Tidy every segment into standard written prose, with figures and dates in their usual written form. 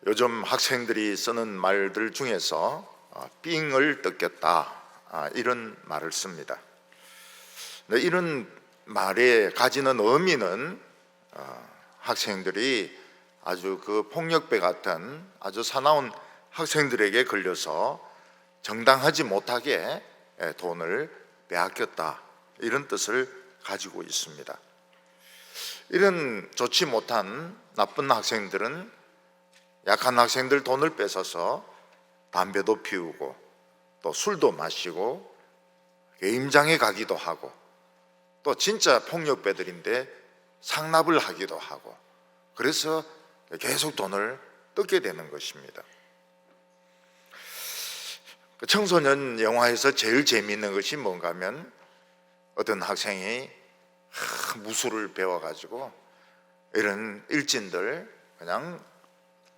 요즘 학생들이 쓰는 말들 중에서 삥을 뜯겼다 이런 말을 씁니다. 이런 말에 가지는 의미는 학생들이 아주 그 폭력배 같은 아주 사나운 학생들에게 걸려서 정당하지 못하게 돈을 빼앗겼다 이런 뜻을 가지고 있습니다. 이런 좋지 못한 나쁜 학생들은 약한 학생들 돈을 뺏어서 담배도 피우고 또 술도 마시고 게임장에 가기도 하고 또 진짜 폭력배들인데 상납을 하기도 하고 그래서 계속 돈을 뜯게 되는 것입니다. 청소년 영화에서 제일 재미있는 것이 뭔가 하면 어떤 학생이 무술을 배워가지고 이런 일진들 그냥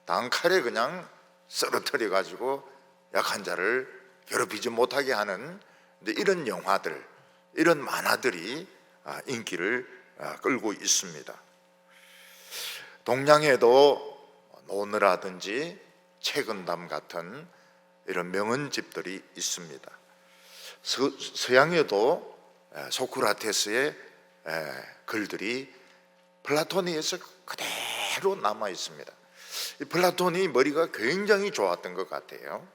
단칼에 그냥 쓰러뜨려 가지고 약한 자를 괴롭히지 못하게 하는 이런 영화들, 이런 만화들이 인기를 끌고 있습니다. 동양에도 노느라든지 채근담 같은 이런 명언집들이 있습니다. 서양에도 소크라테스의 글들이 플라토니에서 그대로 남아 있습니다. 이 플라톤이 머리가 굉장히 좋았던 것 같아요.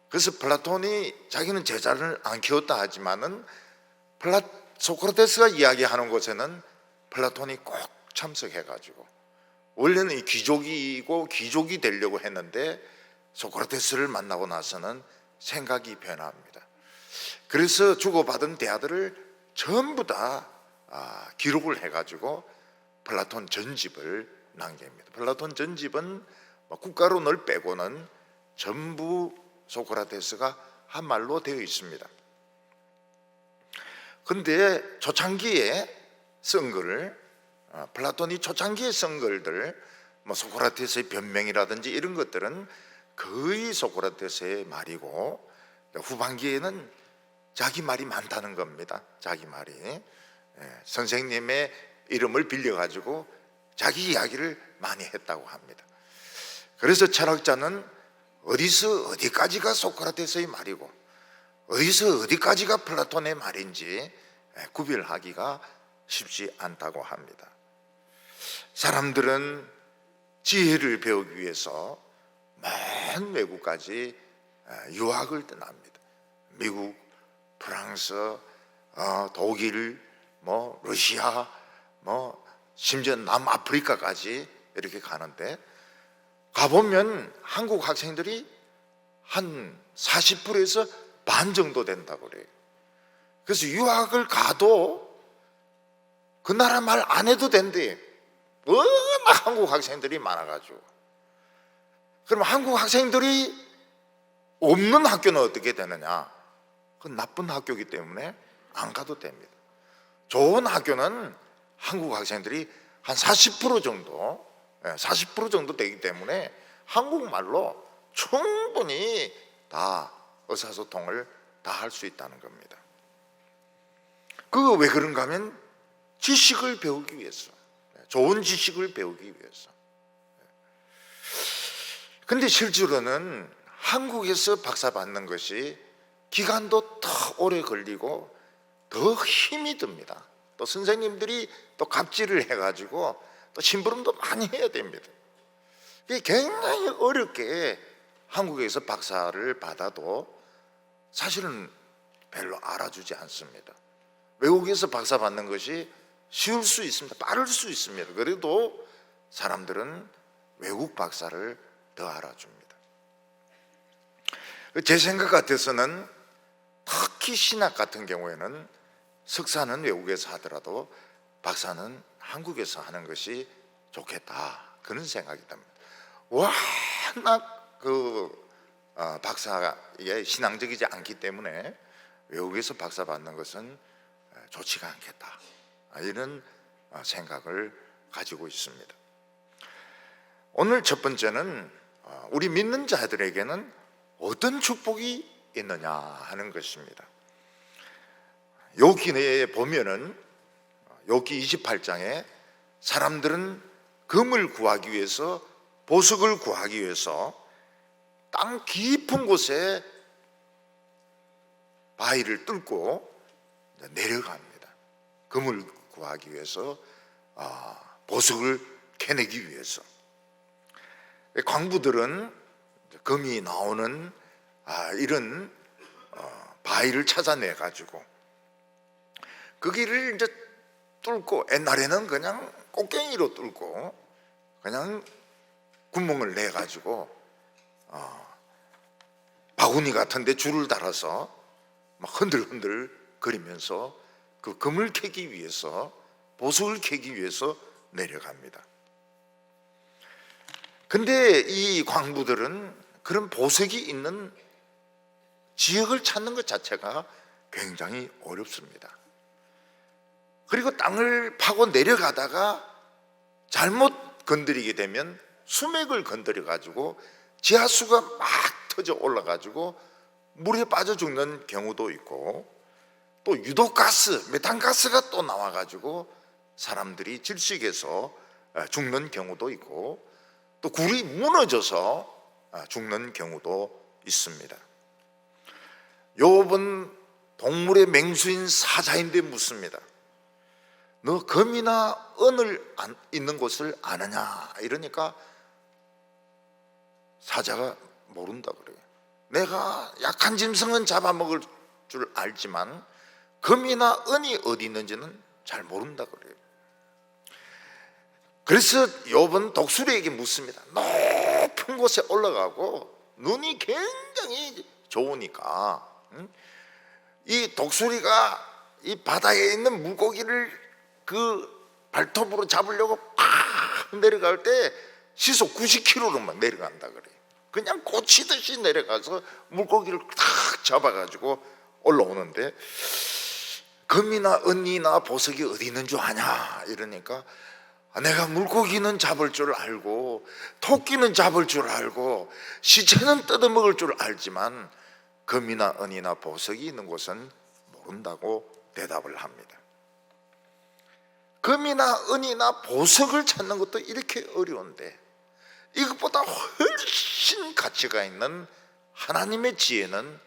그래서 플라톤이 자기는 제자를 안 키웠다 하지만은 소크라테스가 이야기하는 곳에는 플라톤이 꼭 참석해가지고 원래는 이 귀족이고 귀족이 되려고 했는데 소크라테스를 만나고 나서는 생각이 변합니다. 그래서 주고받은 대화들을 전부 다 기록을 해가지고 플라톤 전집을 남깁니다. 플라톤 전집은 국가로 늘 빼고는 전부 소크라테스가 한 말로 되어 있습니다. 그런데 초창기에 쓴 글, 플라톤이 초창기에 쓴 글들, 소크라테스의 변명이라든지 이런 것들은 거의 소크라테스의 말이고 후반기에는 자기 말이 많다는 겁니다. 자기 말이 선생님의 이름을 빌려가지고 자기 이야기를 많이 했다고 합니다. 그래서 철학자는 어디서 어디까지가 소크라테스의 말이고 어디서 어디까지가 플라톤의 말인지 구별하기가 쉽지 않다고 합니다. 사람들은 지혜를 배우기 위해서 먼 외국까지 유학을 떠납니다. 미국, 프랑스, 독일, 러시아, 심지어 남아프리카까지 이렇게 가는데 가보면 한국 학생들이 한 40%에서 반 정도 된다고 그래요. 그래서 유학을 가도 그 나라 말 안 해도 된대. 워낙 한국 학생들이 많아가지고. 그럼 한국 학생들이 없는 학교는 어떻게 되느냐? 그건 나쁜 학교이기 때문에 안 가도 됩니다. 좋은 학교는 한국 학생들이 한 40% 정도 되기 때문에 한국말로 충분히 다 의사소통을 다 할 수 있다는 겁니다. 그거 왜 그런가 하면 지식을 배우기 위해서, 좋은 지식을 배우기 위해서. 근데 실제로는 한국에서 박사 받는 것이 기간도 더 오래 걸리고 더 힘이 듭니다. 또 선생님들이 또 갑질을 해가지고 또 심부름도 많이 해야 됩니다. 이게 굉장히 어렵게 한국에서 박사를 받아도 사실은 별로 알아주지 않습니다. 외국에서 박사 받는 것이 쉬울 수 있습니다. 빠를 수 있습니다. 그래도 사람들은 외국 박사를 더 알아줍니다. 제 생각 같아서는 특히 신학 같은 경우에는 석사는 외국에서 하더라도 박사는 한국에서 하는 것이 좋겠다 그런 생각이 듭니다. 워낙 박사에 신앙적이지 않기 때문에 외국에서 박사 받는 것은 좋지가 않겠다 이런 생각을 가지고 있습니다. 오늘 첫 번째는 우리 믿는 자들에게는 어떤 축복이 있느냐 하는 것입니다. 욥기에 보면은 욥기 28장에 사람들은 금을 구하기 위해서 보석을 구하기 위해서 땅 깊은 곳에 바위를 뚫고 내려갑니다. 금을 구하기 위해서, 보석을 캐내기 위해서. 광부들은 금이 나오는 이런 바위를 찾아내 가지고 그 길을 이제 뚫고, 옛날에는 그냥 꽃갱이로 뚫고 그냥 구멍을 내 가지고 바구니 같은데 줄을 달아서 막 흔들흔들 거리면서 그 금을 캐기 위해서, 보석을 캐기 위해서 내려갑니다. 근데 이 광부들은 그런 보석이 있는 지역을 찾는 것 자체가 굉장히 어렵습니다. 그리고 땅을 파고 내려가다가 잘못 건드리게 되면 수맥을 건드려 가지고 지하수가 막 터져 올라 가지고 물에 빠져 죽는 경우도 있고, 또 유독가스, 메탄가스가 또 나와 가지고 사람들이 질식해서 죽는 경우도 있고, 또 굴이 무너져서 죽는 경우도 있습니다. 욥은 동물의 맹수인 사자인데 묻습니다. 너 금이나 은을 있는 곳을 아느냐? 이러니까 사자가 모른다 그래요. 내가 약한 짐승은 잡아먹을 줄 알지만 금이나 은이 어디 있는지는 잘 모른다 그래요. 그래서 욥은 독수리에게 묻습니다. 높은 곳에 올라가고 눈이 굉장히 좋으니까 이 독수리가 이 바다에 있는 물고기를 그 발톱으로 잡으려고 팍 내려갈 때 시속 90km로만 내려간다 그래요. 그냥 꽂히듯이 내려가서 물고기를 탁 잡아가지고 올라오는데, 금이나 은이나 보석이 어디 있는 줄 아냐? 이러니까 내가 물고기는 잡을 줄 알고 토끼는 잡을 줄 알고 시체는 뜯어먹을 줄 알지만 금이나 은이나 보석이 있는 곳은 모른다고 대답을 합니다. 금이나 은이나 보석을 찾는 것도 이렇게 어려운데 이것보다 훨씬 가치가 있는 하나님의 지혜는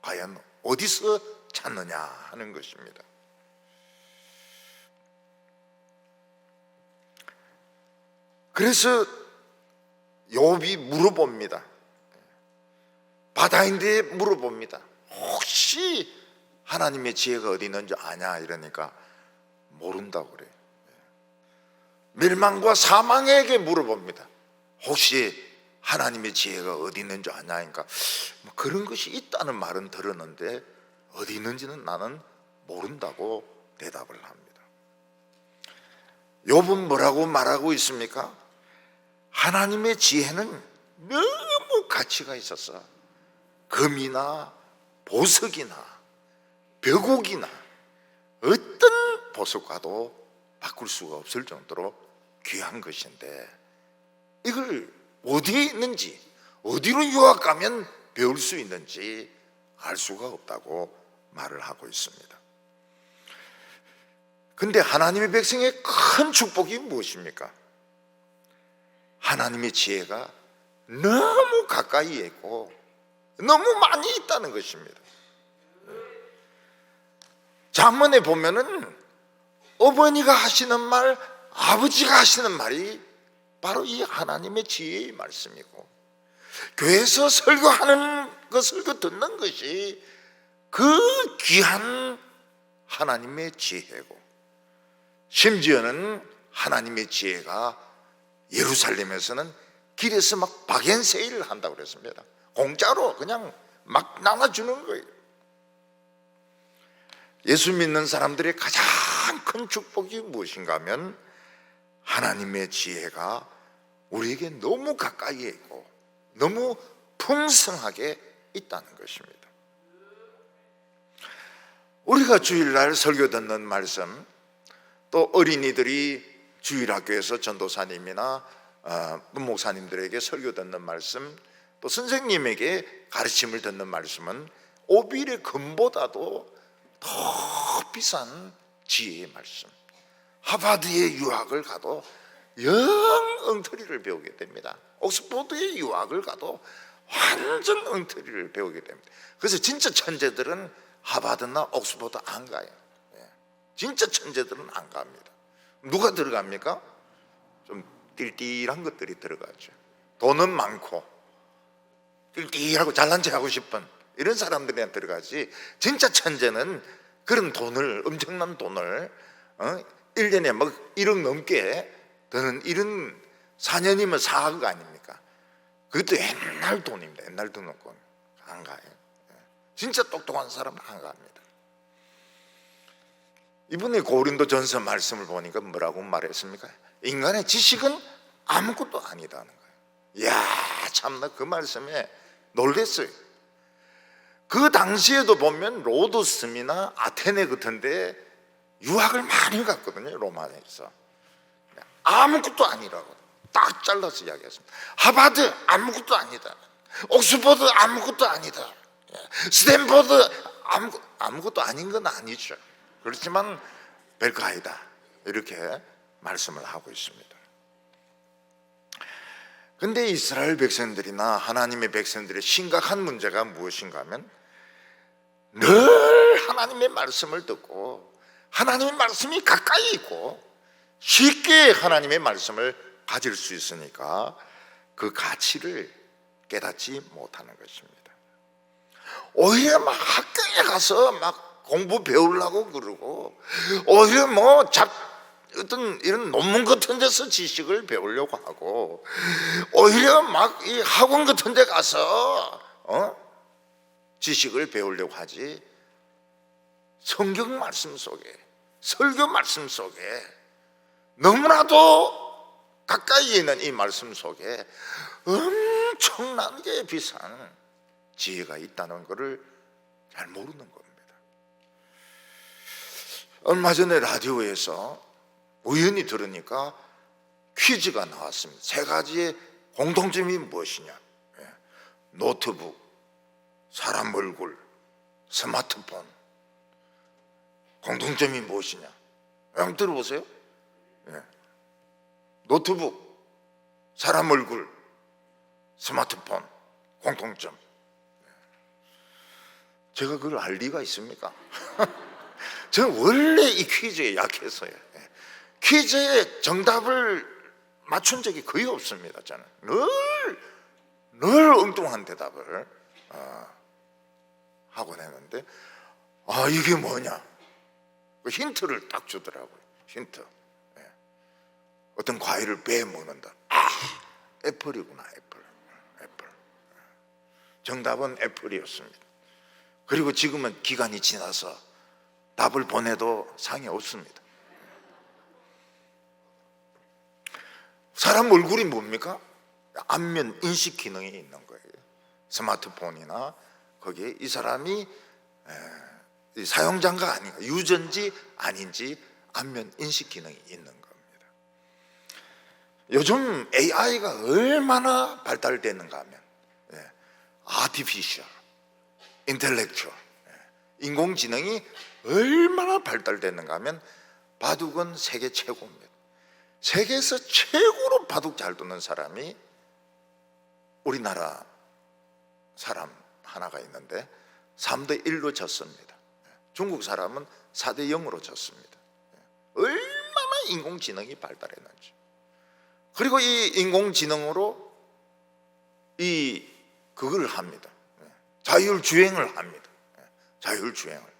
과연 어디서 찾느냐 하는 것입니다. 그래서 욥이 물어봅니다. 바다인데 물어봅니다. 혹시 하나님의 지혜가 어디 있는지 아냐? 이러니까 모른다고 그래요. 멸망과 사망에게 물어봅니다. 혹시 하나님의 지혜가 어디 있는 줄 아냐? 하니까 뭐 그런 것이 있다는 말은 들었는데 어디 있는지는 나는 모른다고 대답을 합니다. 욥은 뭐라고 말하고 있습니까? 하나님의 지혜는 너무 가치가 있어서 금이나 보석이나 벼곡이나 어떤 보석과도 바꿀 수가 없을 정도로 귀한 것인데 이걸 어디에 있는지, 어디로 유학 가면 배울 수 있는지 알 수가 없다고 말을 하고 있습니다. 근데 하나님의 백성의 큰 축복이 무엇입니까? 하나님의 지혜가 너무 가까이에 있고 너무 많이 있다는 것입니다. 잠언에 보면은 어머니가 하시는 말, 아버지가 하시는 말이 바로 이 하나님의 지혜의 말씀이고, 교회에서 설교하는 그 설교 듣는 것이 그 귀한 하나님의 지혜고, 심지어는 하나님의 지혜가 예루살렘에서는 길에서 막 박앤세일을 한다고 그랬습니다. 공짜로 그냥 막 나눠주는 거예요. 예수 믿는 사람들의 가장 큰 축복이 무엇인가 하면 하나님의 지혜가 우리에게 너무 가까이에 있고 너무 풍성하게 있다는 것입니다. 우리가 주일날 설교 듣는 말씀, 또 어린이들이 주일학교에서 전도사님이나 목사님들에게 설교 듣는 말씀, 또 선생님에게 가르침을 듣는 말씀은 오빌의 금보다도 더 비싼 지혜의 말씀. 하버드의 유학을 가도 영 엉터리를 배우게 됩니다. 옥스퍼드에 유학을 가도 완전 엉터리를 배우게 됩니다. 그래서 진짜 천재들은 하버드나 옥스퍼드 안 가요. 진짜 천재들은 안 갑니다. 누가 들어갑니까? 좀 띨띨한 것들이 들어가죠. 돈은 많고 띨띨하고 잘난 체 하고 싶은 이런 사람들이 들어가지, 진짜 천재는 그런 돈을, 엄청난 돈을 1년에 막 1억 넘게 드는 이런 4년이면 4억 아닙니까? 그것도 옛날 돈입니다. 옛날 등록금. 안 가요. 진짜 똑똑한 사람은 안 갑니다. 이번에 고린도 전서 말씀을 보니까 뭐라고 말했습니까? 인간의 지식은 아무것도 아니다는 거예요. 이야, 참나 그 말씀에 놀랐어요. 그 당시에도 보면 로도스이나 아테네 같은 데 유학을 많이 갔거든요. 로마에서. 아무것도 아니라고 딱 잘라서 이야기했습니다. 하버드 아무것도 아니다. 옥스퍼드 아무것도 아니다. 스탠퍼드 아무것도 아닌 건 아니죠. 그렇지만 별거 아니다, 이렇게 말씀을 하고 있습니다. 근데 이스라엘 백성들이나 하나님의 백성들의 심각한 문제가 무엇인가 하면 늘 하나님의 말씀을 듣고 하나님의 말씀이 가까이 있고 쉽게 하나님의 말씀을 가질 수 있으니까 그 가치를 깨닫지 못하는 것입니다. 오히려 막 학교에 가서 막 공부 배우려고 그러고, 오히려 뭐 어떤 이런 논문 같은 데서 지식을 배우려고 하고, 오히려 막 이 학원 같은 데 가서 지식을 배우려고 하지, 성경 말씀 속에, 설교 말씀 속에, 너무나도 가까이 있는 이 말씀 속에 엄청나게 비싼 지혜가 있다는 것을 잘 모르는 겁니다. 얼마 전에 라디오에서 우연히 들으니까 퀴즈가 나왔습니다. 세 가지의 공통점이 무엇이냐? 노트북, 사람 얼굴, 스마트폰. 공통점이 무엇이냐? 한번 들어보세요. 노트북, 사람 얼굴, 스마트폰. 공통점. 제가 그걸 알 리가 있습니까? 저는 원래 이 퀴즈에 약해서요. 퀴즈에 정답을 맞춘 적이 거의 없습니다. 저는 늘 엉뚱한 대답을 하곤 했는데, 이게 뭐냐? 힌트를 딱 주더라고요. 힌트. 어떤 과일을 빼먹는다. 애플이구나. 애플. 정답은 애플이었습니다. 그리고 지금은 기간이 지나서 답을 보내도 상이 없습니다. 사람 얼굴이 뭡니까? 안면 인식 기능이 있는 거예요. 스마트폰이나 거기에 이 사람이 사용자인가 아닌가, 유저인지 아닌지 안면 인식 기능이 있는 겁니다. 요즘 AI가 얼마나 발달됐는가 하면 아티피셜, 인텔렉추얼, 인공지능이 얼마나 발달됐는가 하면 바둑은 세계 최고입니다. 세계에서 최고로 바둑 잘 두는 사람이 우리나라 사람 하나가 있는데 3대1로 졌습니다. 중국 사람은 4대0으로 졌습니다. 얼마나 인공지능이 발달했는지. 그리고 이 인공지능으로 그걸 합니다. 자율주행을 합니다. 자율주행을.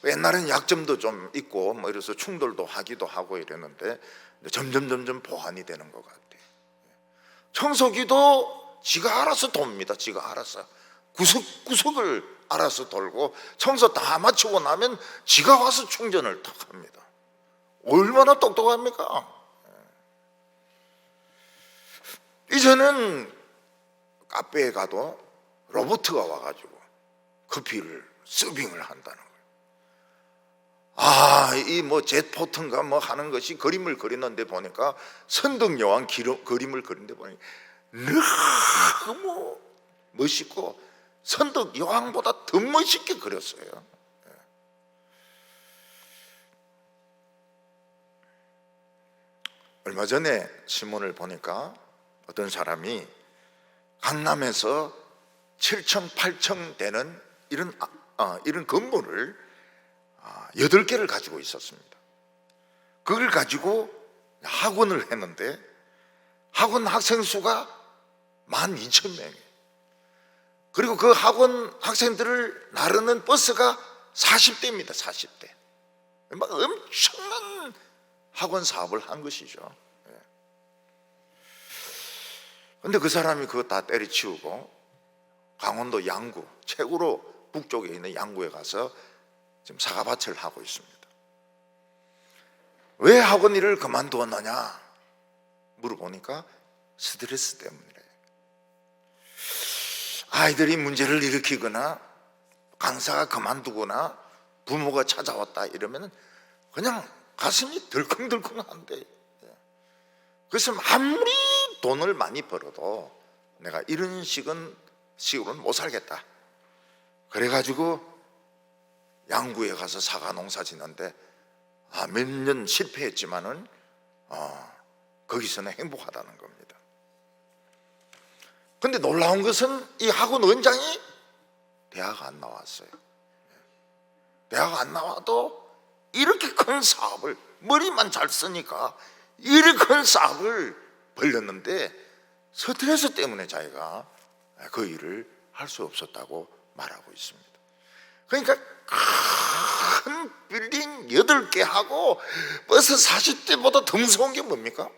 옛날에는 약점도 좀 있고 뭐 이래서 충돌도 하기도 하고 이랬는데 점점 보완이 되는 것 같아요. 청소기도 지가 알아서 돕니다. 지가 알아서 구석구석을 알아서 돌고 청소 다 마치고 나면 지가 와서 충전을 탁 합니다. 얼마나 똑똑합니까? 이제는 카페에 가도 로봇가 와가지고 커피를 서빙을 한다는 거예요. 이 뭐 젯포트인가 뭐 하는 것이 그림을 그리는데 보니까 선덕여왕 그림을 그리는데 보니까 너무 멋있고 선덕여왕보다 더 멋있게 그렸어요. 얼마 전에 신문을 보니까 어떤 사람이 강남에서 7층, 8층 되는 이런 건물을 8개를 가지고 있었습니다. 그걸 가지고 학원을 했는데 학원 학생 수가 12,000명이에요. 그리고 그 학원 학생들을 나르는 버스가 40대입니다. 40대. 막 엄청난 학원 사업을 한 것이죠. 그런데 그 사람이 그거 다 때려치우고 강원도 양구, 최고로 북쪽에 있는 양구에 가서 지금 사과밭을 하고 있습니다. 왜 학원 일을 그만두었느냐 물어보니까 스트레스 때문이래요. 아이들이 문제를 일으키거나 강사가 그만두거나 부모가 찾아왔다 이러면 그냥 가슴이 덜컹덜컹한데, 그래서 아무리 돈을 많이 벌어도 내가 이런 식으로는 못 살겠다. 그래가지고 양구에 가서 사과 농사 짓는데 몇 년 실패했지만은 거기서는 행복하다는 겁니다. 근데 놀라운 것은 이 학원 원장이 대학 안 나왔어요. 대학 안 나와도 이렇게 큰 사업을, 머리만 잘 쓰니까 이렇게 큰 사업을 벌렸는데 스트레스 때문에 자기가 그 일을 할 수 없었다고 말하고 있습니다. 그러니까 큰 빌딩 8개 하고 버스 40대보다 더 무서운 게 뭡니까?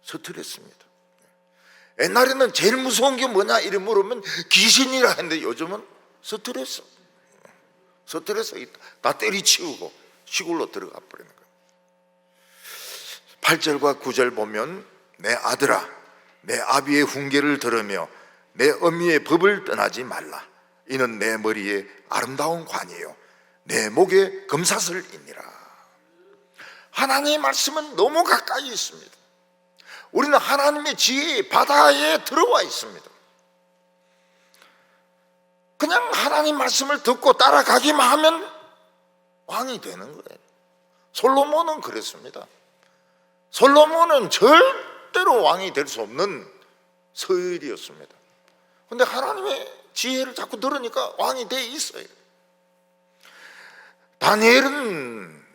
스트레스입니다. 옛날에는 제일 무서운 게 뭐냐 이래 물으면 귀신이라 했는데 요즘은 스트레스 다 때리치우고 시골로 들어가 버리는 거예요. 8절과 9절 보면 내 아들아 내 아비의 훈계를 들으며 내 어미의 법을 떠나지 말라. 이는 내 머리에 아름다운 관이요 내 목에 금사슬이니라. 하나님의 말씀은 너무 가까이 있습니다. 우리는 하나님의 지혜의 바다에 들어와 있습니다. 그냥 하나님 말씀을 듣고 따라가기만 하면 왕이 되는 거예요. 솔로몬은 그랬습니다. 솔로몬은 절대로 왕이 될 수 없는 서열이었습니다. 그런데 하나님의 지혜를 자꾸 들으니까 왕이 돼 있어요. 다니엘은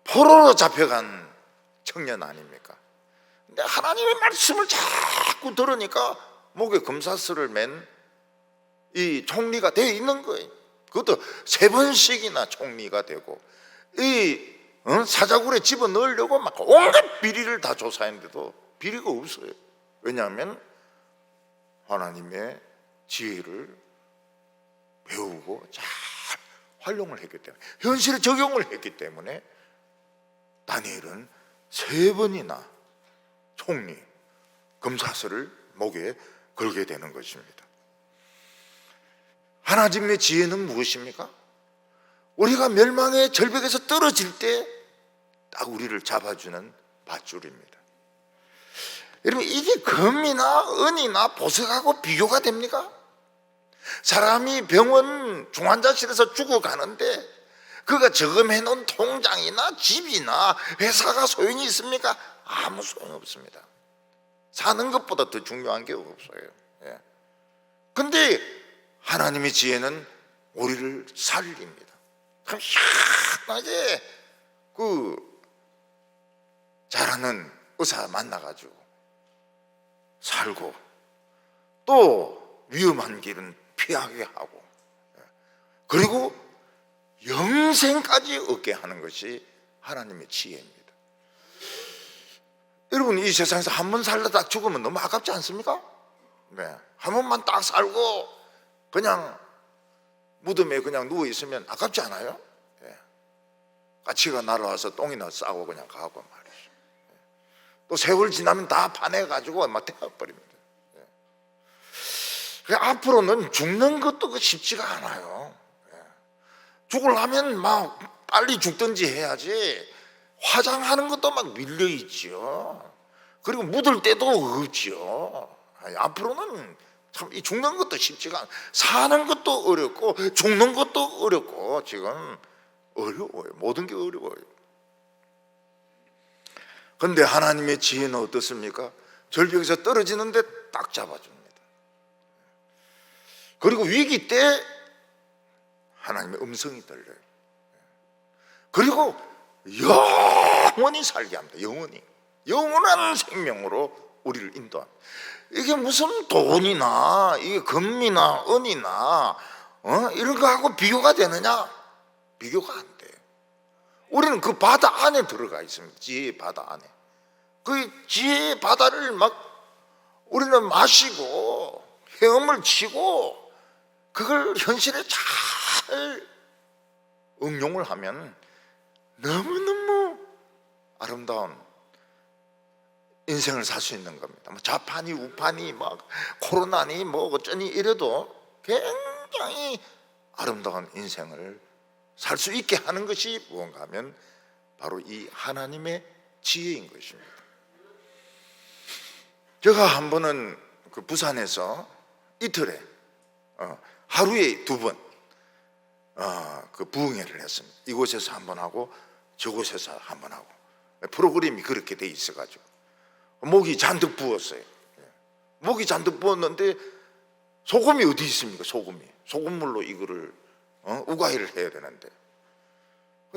포로로 잡혀간 청년 아닙니까? 근데 하나님의 말씀을 자꾸 들으니까 목에 금사슬을 맨 이 총리가 되어 있는 거예요. 그것도 3번씩이나 총리가 되고 이 사자굴에 집어넣으려고 막 온갖 비리를 다 조사했는데도 비리가 없어요. 왜냐하면 하나님의 지혜를 배우고 잘 활용을 했기 때문에, 현실에 적용을 했기 때문에 다니엘은 3번이나 총리 금사슬을 목에 걸게 되는 것입니다. 하나님의 지혜는 무엇입니까? 우리가 멸망의 절벽에서 떨어질 때 딱 우리를 잡아주는 밧줄입니다. 여러분, 이게 금이나 은이나 보석하고 비교가 됩니까? 사람이 병원 중환자실에서 죽어가는데 그가 저금해 놓은 통장이나 집이나 회사가 소용이 있습니까? 아무 소용 없습니다. 사는 것보다 더 중요한 게 없어요. 그런데 하나님의 지혜는 우리를 살립니다. 그럼 희한하게 잘하는 의사 만나가지고 살고 또 위험한 길은 피하게 하고 그리고 영생까지 얻게 하는 것이 하나님의 지혜입니다. 여러분, 이 세상에서 한 번 살다 죽으면 너무 아깝지 않습니까? 한 번만 딱 살고 그냥 무덤에 그냥 누워 있으면 아깝지 않아요? 까치가 날아와서 똥이나 싸고 그냥 가고 말이죠. 또 세월 지나면 다 파내가지고 막 태워버립니다. 앞으로는 죽는 것도 쉽지가 않아요. 죽으려면 막 빨리 죽든지 해야지 화장하는 것도 막 밀려있죠. 그리고 묻을 데도 없죠. 앞으로는 참 이 죽는 것도 쉽지가 않아요. 사는 것도 어렵고 죽는 것도 어렵고 지금 어려워요. 모든 게 어려워요. 그런데 하나님의 지혜는 어떻습니까? 절벽에서 떨어지는데 딱 잡아줍니다. 그리고 위기 때 하나님의 음성이 들려요. 그리고 영원히 살게 합니다. 영원히. 영원한 생명으로 우리를 인도합니다. 이게 무슨 돈이나 이게 금이나 은이나 이런 거하고 비교가 되느냐? 비교가 안 돼요. 우리는 그 바다 안에 들어가 있습니다. 지혜의 바다 안에. 그 지혜의 바다를 막 우리는 마시고 헤엄을 치고 그걸 현실에 잘 응용을 하면 너무너무 아름다운 인생을 살 수 있는 겁니다. 좌판이 우판이 막 코로나니 뭐 어쩌니 이래도 굉장히 아름다운 인생을 살 수 있게 하는 것이 무언가 하면 바로 이 하나님의 지혜인 것입니다. 제가 한 번은 그 부산에서 이틀에 하루에 2번 그 부흥회를 했습니다. 이곳에서 한 번 하고 저곳에서 한 번 하고 프로그램이 그렇게 돼 있어가지고 목이 잔뜩 부었어요. 목이 잔뜩 부었는데 소금이 어디 있습니까? 소금물로 이거를 우가이를 해야 되는데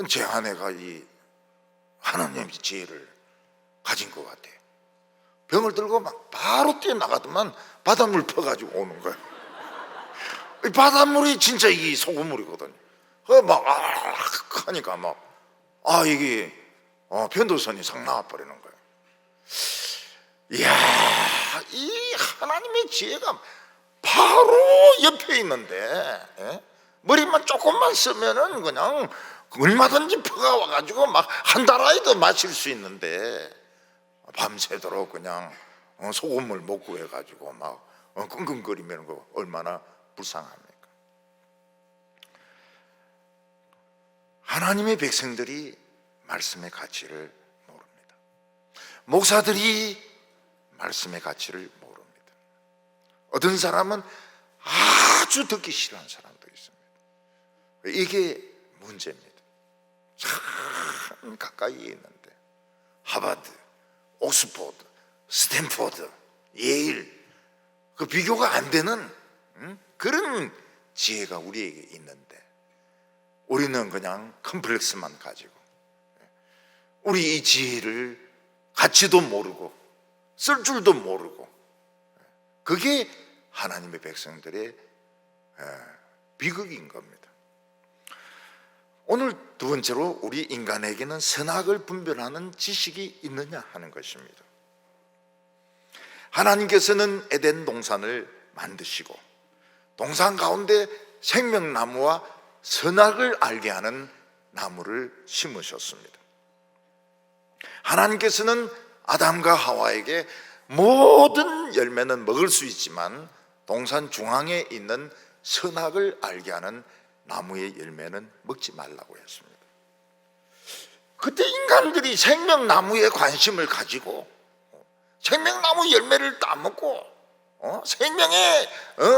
제 아내가 이 하나님의 지혜를 가진 것 같아요. 병을 들고 막 바로 뛰어나가더만 바닷물 퍼가지고 오는 거예요. 이 바닷물이 진짜 이 소금물이거든요. 막 하니까 막 이게 변도선이 싹 나와버리는 거예요. 이야, 이 하나님의 지혜가 바로 옆에 있는데 머리만 조금만 쓰면은 그냥 얼마든지 퍼가 와가지고 막 한 달 아이도 마실 수 있는데 밤새도록 그냥 소금물 못 구해가지고 막 끙끙거리면 그 얼마나 불쌍합니까? 하나님의 백성들이 말씀의 가치를 모릅니다. 목사들이 말씀의 가치를 모릅니다. 어떤 사람은 아주 듣기 싫어하는 사람도 있습니다. 이게 문제입니다. 참 가까이에 있는데 하버드, 옥스포드, 스탠포드, 예일 그 비교가 안 되는 그런 지혜가 우리에게 있는데 우리는 그냥 컴플렉스만 가지고 우리 이 지혜를 가치도 모르고 쓸 줄도 모르고 그게 하나님의 백성들의 비극인 겁니다. 오늘 2번째로 우리 인간에게는 선악을 분별하는 지식이 있느냐 하는 것입니다. 하나님께서는 에덴 동산을 만드시고 동산 가운데 생명나무와 선악을 알게 하는 나무를 심으셨습니다. 하나님께서는 아담과 하와에게 모든 열매는 먹을 수 있지만 동산 중앙에 있는 선악을 알게 하는 나무의 열매는 먹지 말라고 했습니다. 그때 인간들이 생명나무에 관심을 가지고 생명나무 열매를 따먹고 생명의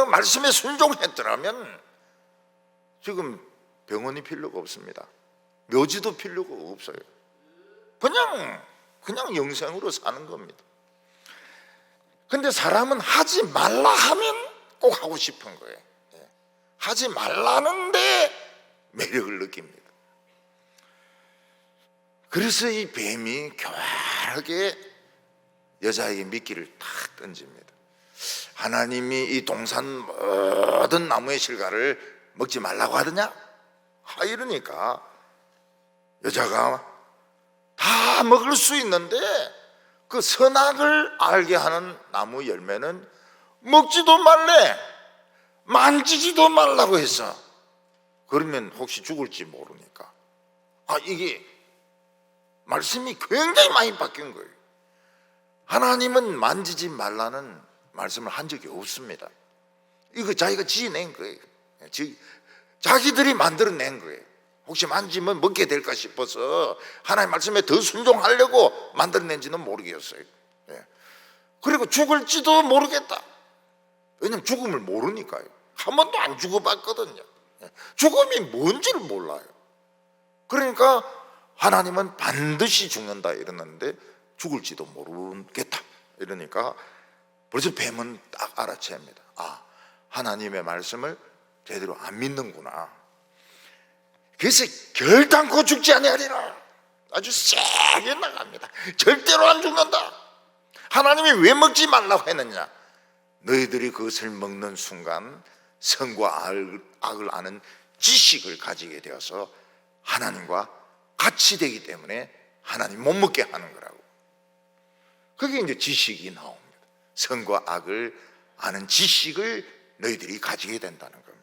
말씀에 순종했더라면 지금 병원이 필요가 없습니다. 묘지도 필요가 없어요. 그냥 영생으로 사는 겁니다. 근데 사람은 하지 말라 하면 꼭 하고 싶은 거예요. 하지 말라는데 매력을 느낍니다. 그래서 이 뱀이 교활하게 여자에게 미끼를 탁 던집니다. 하나님이 이 동산 모든 나무의 실과를 먹지 말라고 하더냐? 이러니까 여자가 다 먹을 수 있는데 그 선악을 알게 하는 나무 열매는 먹지도 말래, 만지지도 말라고 했어. 그러면 혹시 죽을지 모르니까. 이게 말씀이 굉장히 많이 바뀐 거예요. 하나님은 만지지 말라는 말씀을 한 적이 없습니다. 이거 자기가 지어낸 거예요. 자기들이 만들어낸 거예요. 혹시 만지면 먹게 될까 싶어서 하나님 말씀에 더 순종하려고 만들어낸지는 모르겠어요. 그리고 죽을지도 모르겠다. 왜냐면 죽음을 모르니까요. 한 번도 안 죽어봤거든요. 죽음이 뭔지를 몰라요. 그러니까 하나님은 반드시 죽는다 이러는데 죽을지도 모르겠다. 이러니까 벌써 뱀은 딱 알아챕니다. 하나님의 말씀을 제대로 안 믿는구나. 그래서 결단코 죽지 아니하리라 아주 세게 나갑니다. 절대로 안 죽는다. 하나님이 왜 먹지 말라고 했느냐? 너희들이 그것을 먹는 순간 선과 악을 아는 지식을 가지게 되어서 하나님과 같이 되기 때문에 하나님 못 먹게 하는 거라고. 그게 이제 지식이 나옵니다. 선과 악을 아는 지식을 너희들이 가지게 된다는 겁니다.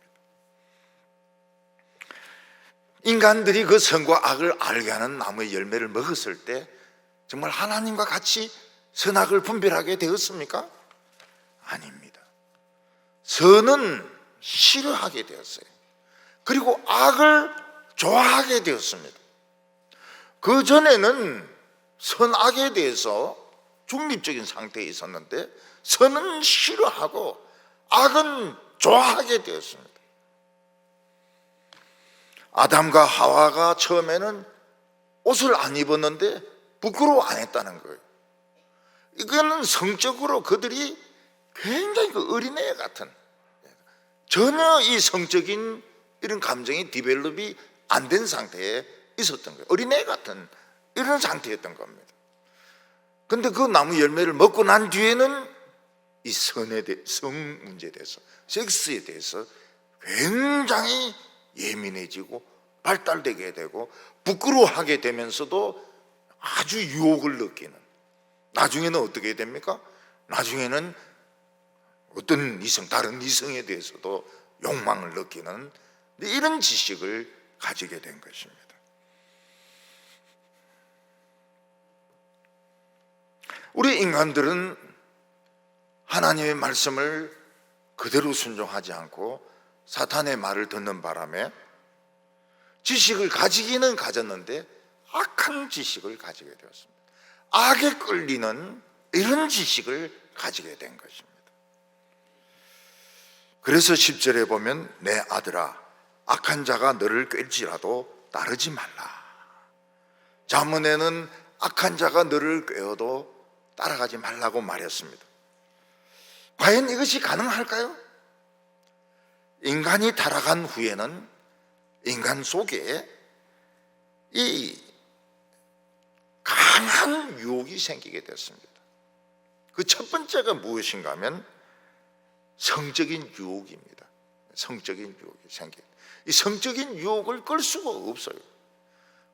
인간들이 그 선과 악을 알게 하는 나무의 열매를 먹었을 때 정말 하나님과 같이 선악을 분별하게 되었습니까? 아닙니다. 선은 싫어하게 되었어요. 그리고 악을 좋아하게 되었습니다. 그 전에는 선악에 대해서 중립적인 상태에 있었는데 선은 싫어하고 악은 좋아하게 되었습니다. 아담과 하와가 처음에는 옷을 안 입었는데 부끄러워 안 했다는 거예요. 이거는 성적으로 그들이 굉장히 그 어린애 같은, 전혀 이 성적인 이런 감정이 디벨롭이 안 된 상태에 있었던 거예요. 어린애 같은 이런 상태였던 겁니다. 근데 그 나무 열매를 먹고 난 뒤에는 이 성 문제에 대해서, 섹스에 대해서 굉장히 예민해지고 발달되게 되고 부끄러워하게 되면서도 아주 유혹을 느끼는, 나중에는 어떻게 됩니까? 나중에는 어떤 이성, 다른 이성에 대해서도 욕망을 느끼는 이런 지식을 가지게 된 것입니다. 우리 인간들은 하나님의 말씀을 그대로 순종하지 않고 사탄의 말을 듣는 바람에 지식을 가지기는 가졌는데 악한 지식을 가지게 되었습니다. 악에 끌리는 이런 지식을 가지게 된 것입니다. 그래서 10절에 보면 내 아들아 악한 자가 너를 꿰질지라도 따르지 말라. 잠언에는 악한 자가 너를 꿰어도 따라가지 말라고 말했습니다. 과연 이것이 가능할까요? 인간이 타락한 후에는 인간 속에 이 강한 유혹이 생기게 됐습니다. 그 첫 번째가 무엇인가 하면 성적인 유혹입니다. 성적인 유혹이 생겨요. 이 성적인 유혹을 끌 수가 없어요.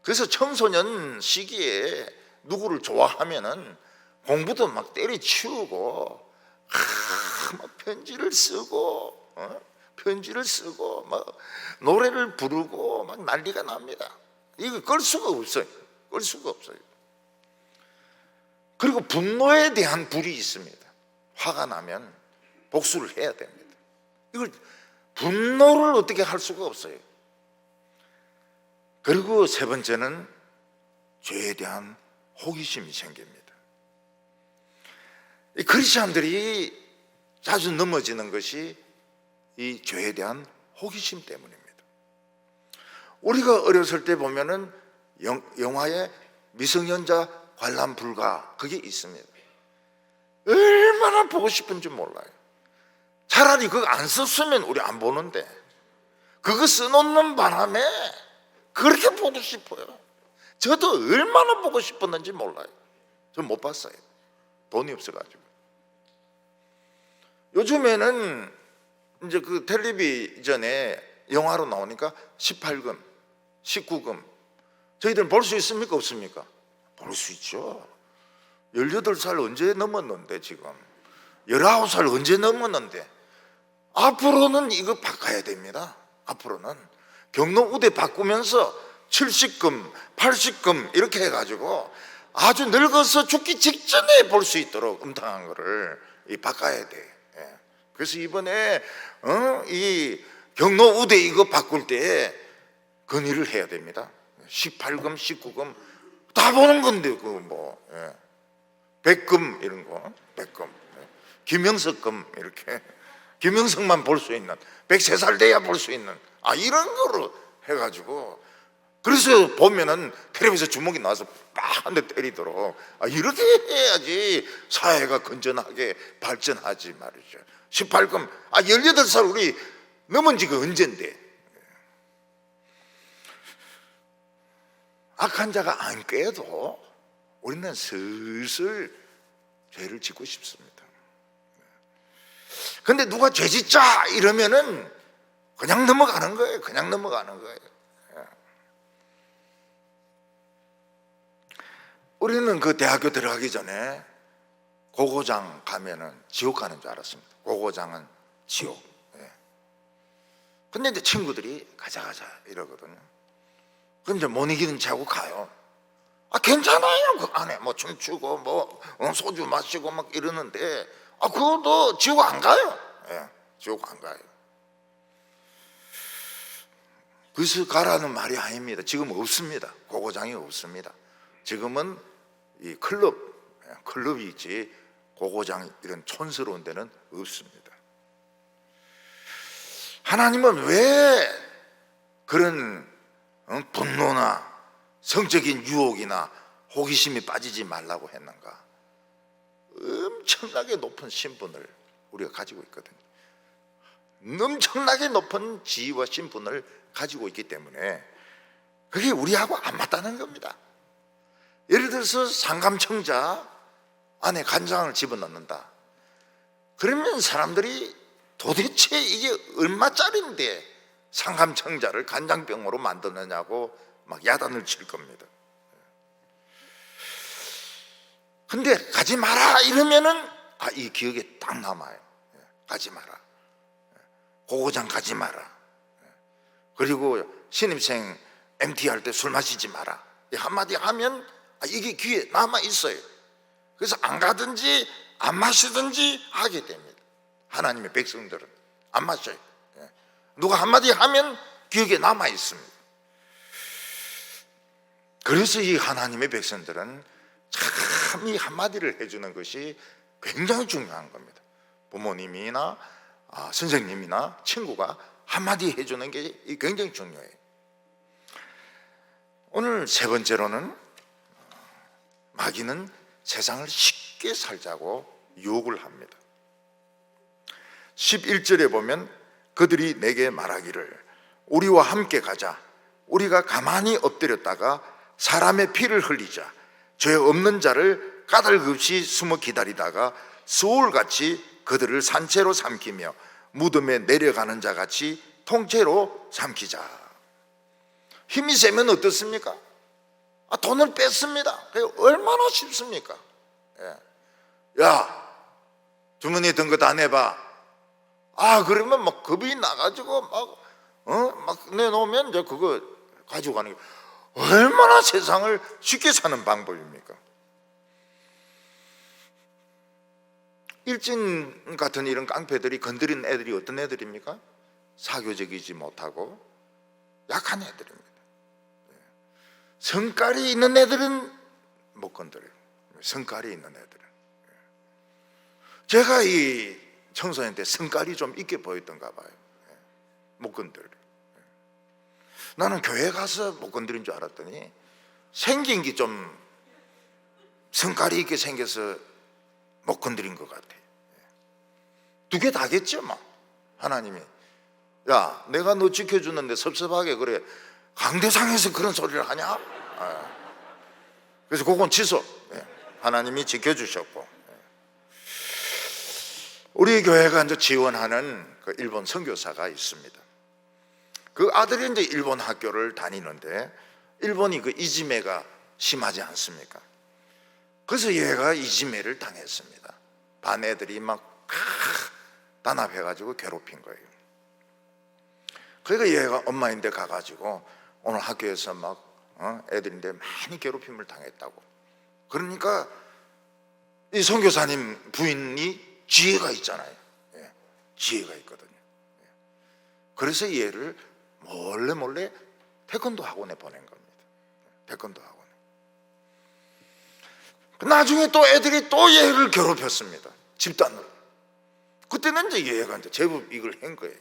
그래서 청소년 시기에 누구를 좋아하면은 공부도 막 때려치우고 막 편지를 쓰고 막 노래를 부르고 막 난리가 납니다. 이거 끌 수가 없어요. 끌 수가 없어요. 그리고 분노에 대한 불이 있습니다. 화가 나면 복수를 해야 됩니다. 이걸 분노를 어떻게 할 수가 없어요. 그리고 세 번째는 죄에 대한 호기심이 생깁니다. 이 크리스천들이 자주 넘어지는 것이 이 죄에 대한 호기심 때문입니다. 우리가 어렸을 때 보면은 영화에 미성년자 관람 불가 그게 있습니다. 얼마나 보고 싶은지 몰라요. 차라리 그거 안 썼으면 우리 안 보는데 그거 써놓는 바람에 그렇게 보고 싶어요. 저도 얼마나 보고 싶었는지 몰라요. 저 못 봤어요. 돈이 없어가지고. 요즘에는 이제 그 텔레비전에 영화로 나오니까 18금, 19금 저희들은 볼 수 있습니까? 없습니까? 볼 수 있죠. 18살 언제 넘었는데 지금 19살 언제 넘었는데 앞으로는 이거 바꿔야 됩니다. 앞으로는 경로 우대 바꾸면서 70금, 80금 이렇게 해가지고 아주 늙어서 죽기 직전에 볼 수 있도록 음탕한 거를 바꿔야 돼. 그래서 이번에 이 경로 우대 이거 바꿀 때 건의를 해야 됩니다. 18금, 19금 다 보는 건데 그 뭐 100금 이런 거, 100금, 김영석금 이렇게 김영석만 볼 수 있는 103살 돼야 볼 수 있는 이런 거로 해가지고 그래서 보면은 텔레비에서 주먹이 나와서 빡 한 대 때리도록 이렇게 해야지 사회가 건전하게 발전하지 말이죠. 18금 18살 우리 넘은 지가 언젠데. 악한 자가 안 꾀도 우리는 슬슬 죄를 짓고 싶습니다. 근데 누가 죄 짓자 이러면은 그냥 넘어가는 거예요. 그냥 넘어가는 거예요. 우리는 그 대학교 들어가기 전에 고고장 가면은 지옥 가는 줄 알았습니다. 고고장은 지옥. 근데 이제 친구들이 가자 이러거든요. 그럼 이제 못 이기는 체 하고 가요. 괜찮아요. 그 안에 뭐 춤추고 뭐 소주 마시고 막 이러는데 그것도 지옥 안 가요. 지옥 안 가요. 그래서 가라는 말이 아닙니다. 지금 없습니다. 고고장이 없습니다. 지금은 이 클럽이 있지 고고장 이런 촌스러운 데는 없습니다. 하나님은 왜 그런 분노나 성적인 유혹이나 호기심이 빠지지 말라고 했는가? 엄청나게 높은 신분을 우리가 가지고 있거든요. 엄청나게 높은 지위와 신분을 가지고 있기 때문에 그게 우리하고 안 맞다는 겁니다. 예를 들어서 상감청자 안에 간장을 집어넣는다. 그러면 사람들이 도대체 이게 얼마짜리인데 상감청자를 간장병으로 만드느냐고 막 야단을 칠 겁니다. 근데 가지 마라 이러면은 이 기억에 딱 남아요. 가지 마라. 고고장 가지 마라. 그리고 신입생 MT 할 때 술 마시지 마라. 한마디 하면 이게 귀에 남아 있어요. 그래서 안 가든지 안 마시든지 하게 됩니다. 하나님의 백성들은 안 마셔요. 누가 한마디 하면 기억에 남아 있습니다. 그래서 이 하나님의 백성들은 참 이 한마디를 해주는 것이 굉장히 중요한 겁니다. 부모님이나 선생님이나 친구가 한마디 해주는 게 굉장히 중요해요. 오늘 세 번째로는 마귀는 세상을 쉽게 살자고 유혹을 합니다. 11절에 보면 그들이 내게 말하기를 우리와 함께 가자. 우리가 가만히 엎드렸다가 사람의 피를 흘리자. 죄 없는 자를 까닭없이 숨어 기다리다가 수울같이 그들을 산채로 삼키며 무덤에 내려가는 자같이 통째로 삼키자. 힘이 세면 어떻습니까? 돈을 뺐습니다. 얼마나 쉽습니까? 야, 주머니에 든 거 다 내봐. 그러면 막 겁이 나가지고 막 내놓으면 이제 그거 가지고 가는 게 얼마나 세상을 쉽게 사는 방법입니까? 일진 같은 이런 깡패들이 건드린 애들이 어떤 애들입니까? 사교적이지 못하고 약한 애들입니다. 성깔이 있는 애들은 못 건드려요. 성깔이 있는 애들은. 제가 이 청소년 때 성깔이 좀 있게 보였던가 봐요. 못 건드려요. 나는 교회 가서 못 건드린 줄 알았더니 생긴 게 좀 성깔이 있게 생겨서 못 건드린 것 같아. 두 개 다겠죠 뭐. 하나님이 야 내가 너 지켜주는데 섭섭하게 그래 강대상에서 그런 소리를 하냐? 그래서 그건 취소. 하나님이 지켜주셨고, 우리 교회가 이제 지원하는 그 일본 선교사가 있습니다. 그 아들이 이제 일본 학교를 다니는데 일본이 그 이지메가 심하지 않습니까? 그래서 얘가 이지메를 당했습니다. 반 애들이 막 단합해가지고 괴롭힌 거예요. 그러니까 얘가 엄마인데 가가지고 오늘 학교에서 막 애들인데 많이 괴롭힘을 당했다고. 그러니까 이 선교사님 부인이 지혜가 있잖아요. 지혜가 있거든요. 그래서 얘를 몰래 태권도 학원에 보낸 겁니다. 태권도 학원에. 나중에 또 애들이 또 얘를 괴롭혔습니다. 집단으로. 그때는 이제 얘가 이제 제법 이걸 한 거예요.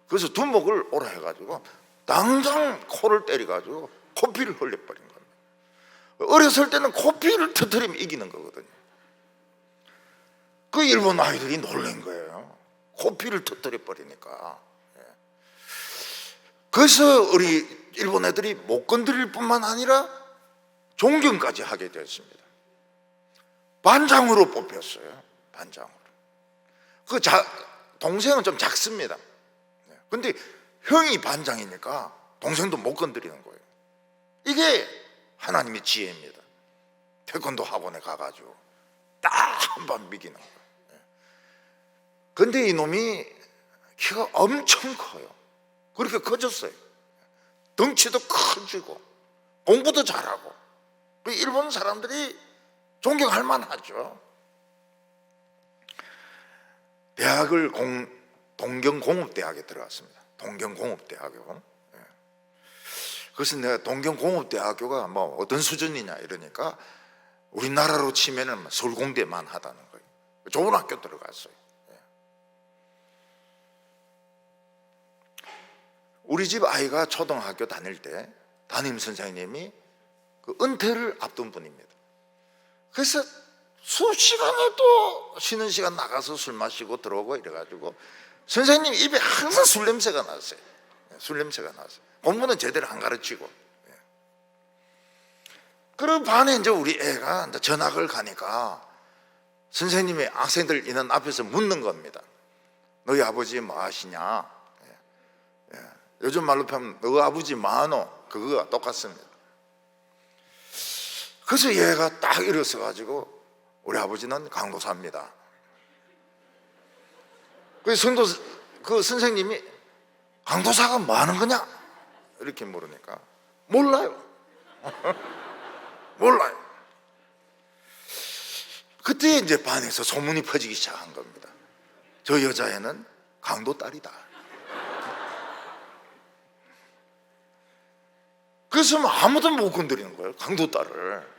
그래서 두목을 오라 해가지고 당장 코를 때려가지고 코피를 흘려버린 겁니다. 어렸을 때는 코피를 터뜨리면 이기는 거거든요. 그 일본 아이들이 놀란 거예요. 코피를 터뜨려 버리니까. 그래서 우리 일본 애들이 못 건드릴 뿐만 아니라 존경까지 하게 되었습니다. 반장으로 뽑혔어요. 반장으로. 동생은 좀 작습니다. 근데 형이 반장이니까 동생도 못 건드리는 거예요. 이게 하나님의 지혜입니다. 태권도 학원에 가가지고 딱 한 번 미기는 거예요. 근데 이놈이 키가 엄청 커요. 그렇게 커졌어요. 덩치도 커지고 공부도 잘하고 일본 사람들이 존경할 만하죠. 대학을 동경공업대학에 들어갔습니다. 동경공업대학교. 그래서 내가 동경공업대학교가 뭐 어떤 수준이냐 이러니까 우리나라로 치면은 서울공대만 하다는 거예요. 좋은 학교 들어갔어요. 우리 집 아이가 초등학교 다닐 때 담임 선생님이 그 은퇴를 앞둔 분입니다. 그래서 수업 시간에 또 쉬는 시간 나가서 술 마시고 들어오고 이래가지고 선생님 입에 항상 술 냄새가 났어요. 술 냄새가 났어요. 공부는 제대로 안 가르치고. 그런 반에 이제 우리 애가 이제 전학을 가니까 선생님이 학생들 있는 앞에서 묻는 겁니다. 너희 아버지 뭐 하시냐? 요즘 말로 하면 너 아버지 뭐하노? 그거가 똑같습니다. 그래서 얘가 딱 일어서 가지고 우리 아버지는 강도사입니다. 그 선생님이 강도사가 뭐 하는 거냐? 이렇게 물으니까 몰라요. 몰라요. 그때 이제 반에서 소문이 퍼지기 시작한 겁니다. 저 여자애는 강도 딸이다. 그래서 아무도 못 건드리는 거예요. 강도 딸을.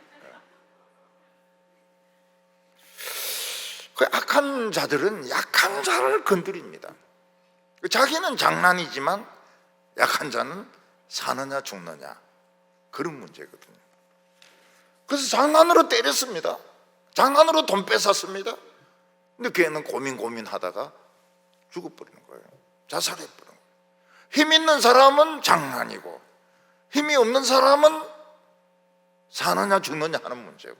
그 악한 자들은 약한 자를 건드립니다. 자기는 장난이지만 약한 자는 사느냐 죽느냐 그런 문제거든요. 그래서 장난으로 때렸습니다. 장난으로 돈 뺏었습니다. 근데 걔는 고민하다가 죽어버리는 거예요. 자살해버리는 거예요. 힘 있는 사람은 장난이고 힘이 없는 사람은 사느냐 죽느냐 하는 문제고,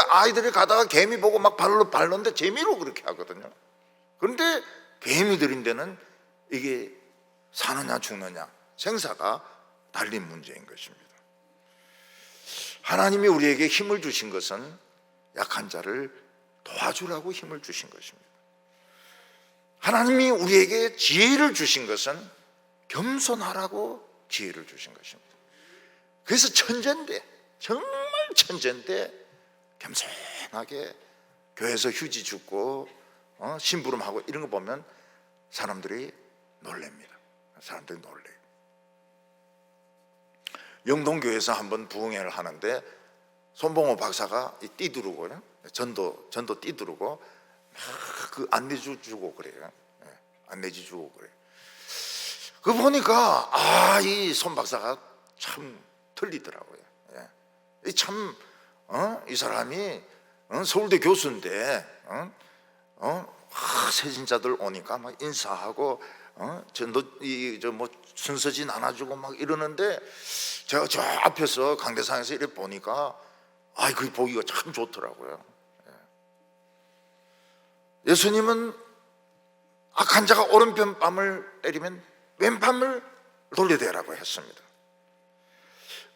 아이들이 가다가 개미 보고 막 발로 밟는데 재미로 그렇게 하거든요. 그런데 개미들인데는 이게 사느냐 죽느냐 생사가 달린 문제인 것입니다. 하나님이 우리에게 힘을 주신 것은 약한 자를 도와주라고 힘을 주신 것입니다. 하나님이 우리에게 지혜를 주신 것은 겸손하라고 지혜를 주신 것입니다. 그래서 천재인데, 정말 천재인데 겸손하게 교회에서 휴지 줍고 심부름하고 이런 거 보면 사람들이 놀랍니다. 사람들이 놀래요. 영동교회에서 한번 부흥회를 하는데 손봉호 박사가 띠두르고요, 전도 띠두르고 막 그 안내지 주고 그래요. 안내지 주고 그래요. 그 보니까 이 손 박사가 참 틀리더라고요. 참 이 사람이 서울대 교수인데 세진자들 오니까 막 인사하고 뭐 순서진 안아주고 막 이러는데 제가 저 앞에서 강대상에서 이렇게 보니까 그 보기가 참 좋더라고요. 예수님은 악한 자가 오른편 뺨을 때리면 왼밤을 돌려대라고 했습니다.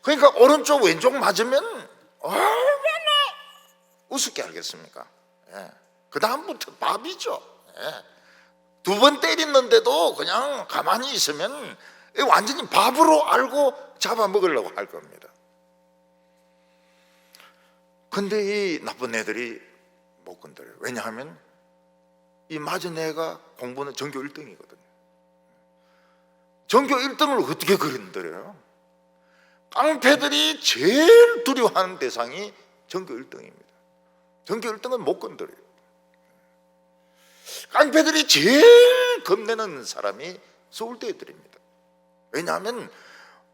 그러니까 오른쪽 왼쪽 맞으면 얼마나 우습게 알겠습니까? 그 다음부터 밥이죠. 두 번 때렸는데도 그냥 가만히 있으면 완전히 밥으로 알고 잡아먹으려고 할 겁니다. 근데 이 나쁜 애들이 못 건드려요. 왜냐하면 이 맞은 애가 공부는 전교 1등이거든요. 전교 1등을 어떻게 건드려요? 깡패들이 제일 두려워하는 대상이 전교 1등입니다. 전교 1등은 못 건드려요. 깡패들이 제일 겁내는 사람이 서울대 애들입니다. 왜냐하면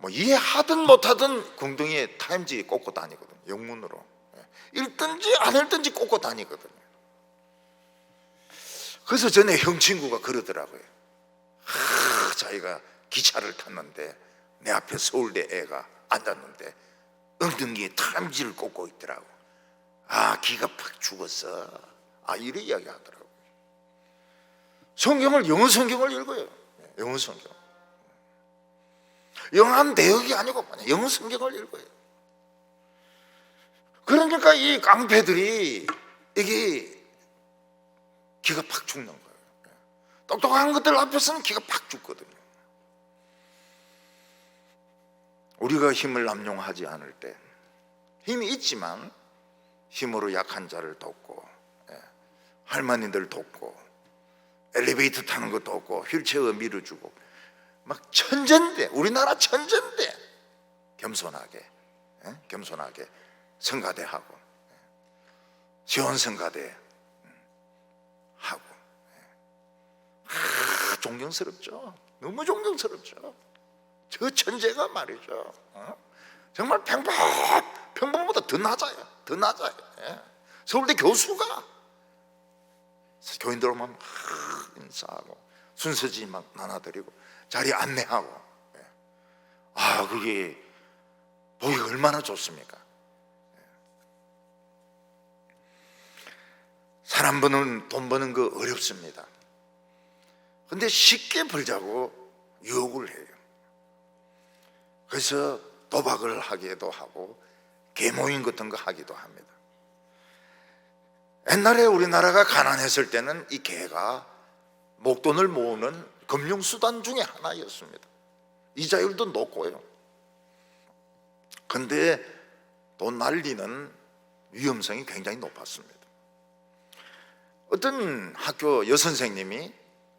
뭐 이해하든 못하든 궁둥이에 타임지 꽂고 다니거든요. 영문으로. 읽든지 안 읽든지 꽂고 다니거든요. 그래서 전에 형 친구가 그러더라고요. 자기가 기차를 탔는데 내 앞에 서울대 애가 앉았는데 엉덩이에 타임지를 꽂고 있더라고. 기가 팍 죽었어. 이래 이야기 하더라고요. 성경을, 영어 성경을 읽어요. 영어 성경. 영한 내역이 아니고 영어 성경을 읽어요. 그러니까 이 깡패들이 이게 기가 팍 죽는 거예요. 똑똑한 것들 앞에서는 기가 팍 죽거든요. 우리가 힘을 남용하지 않을 때, 힘이 있지만 힘으로 약한 자를 돕고, 할머니들 돕고, 엘리베이터 타는 것도 없고, 휠체어 밀어주고, 막 천재인데, 우리나라 천재인데 겸손하게 성가대하고, 시원성가대 하고, 존경스럽죠. 너무 존경스럽죠. 저 천재가 말이죠, 정말 평범보다 더 낮아요. 서울대 교수가 교인들 오면 막 인사하고 순서지 막 나눠드리고 자리 안내하고, 그게 보기 얼마나 좋습니까? 사람 버는, 돈 버는 거 어렵습니다. 근데 쉽게 벌자고 유혹을 해요. 그래서 도박을 하기도 하고 계모임 같은 거 하기도 합니다. 옛날에 우리나라가 가난했을 때는 이 개가 목돈을 모으는 금융수단 중에 하나였습니다. 이자율도 높고요. 근데 돈 날리는 위험성이 굉장히 높았습니다. 어떤 학교 여선생님이